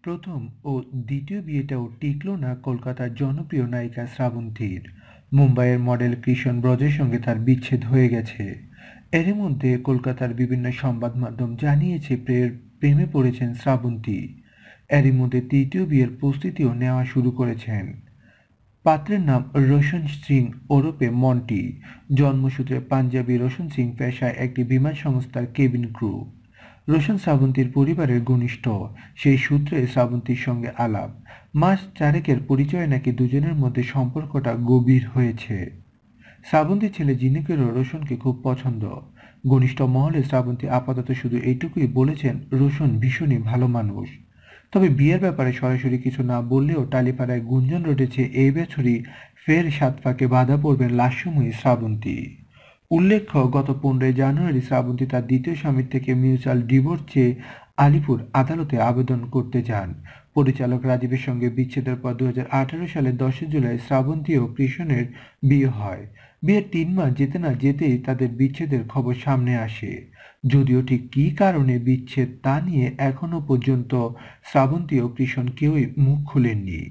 প্রথম ও দ্বিতীয় বিয়েটাও টিকল না কলকাতার জনপ্রিয় নায়িকা শ্রাবন্তীর। মুম্বাইয়ের মডেল কৃষণ ব্রজের সঙ্গে তার বিচ্ছেদ হয়ে গেছে। এরই মধ্যে কলকাতার বিভিন্ন সংবাদ মাধ্যম জানিয়েছে প্রেমে পড়েছেন শ্রাবন্তী। এরই মধ্যে তৃতীয় বিয়ের প্রস্তুতিও নেওয়া শুরু করেছেন। পাত্রের নাম রোশন সিং ওরফে মন্টি। জন্মসূত্রে পাঞ্জাবি, রোশন সিং পেশায় একটি বিমান সংস্থার কেবিন ক্রু। রোশন শ্রাবন্তীর পরিবারের ঘনিষ্ঠ। সেই সূত্রে শ্রাবন্তীর সঙ্গে আলাপ। মাস চারেকের পরিচয়ে নাকি দুজনের মধ্যে সম্পর্কটা গভীর হয়েছে। শ্রাবন্তীর ছেলে জিনুকেরও রোশনকে খুব পছন্দ। ঘনিষ্ঠ মহলে শ্রাবন্তী আপাতত শুধু এইটুকুই বলেছেন, রোশন ভীষণই ভালো মানুষ। তবে বিয়ের ব্যাপারে সরাসরি কিছু না বললেও টালিপাড়ায় গুঞ্জন রটেছে এই বছরই ফের সাত পাকে বাধা পড়বেন লাস্যময়ী শ্রাবন্তী। উল্লেখ্য, গত 15 জানুয়ারি শ্রাবন্তী তার দ্বিতীয় স্বামীর থেকে মিউচুয়াল ডিভোর্স চেয়ে আলিপুর আদালতে আবেদন করতে যান। পরিচালক রাজীবের সঙ্গে বিচ্ছেদের পর 2018 সালের 10 জুলাই শ্রাবন্তী ও কৃষণের বিয়ে হয়। বিয়ের 3 মাস যেতে না যেতেই তাদের বিচ্ছেদের খবর সামনে আসে। যদিও ঠিক কী কারণে বিচ্ছেদ তা নিয়ে এখনো পর্যন্ত শ্রাবন্তী ও কৃষণ কেউই মুখ খুলেননি।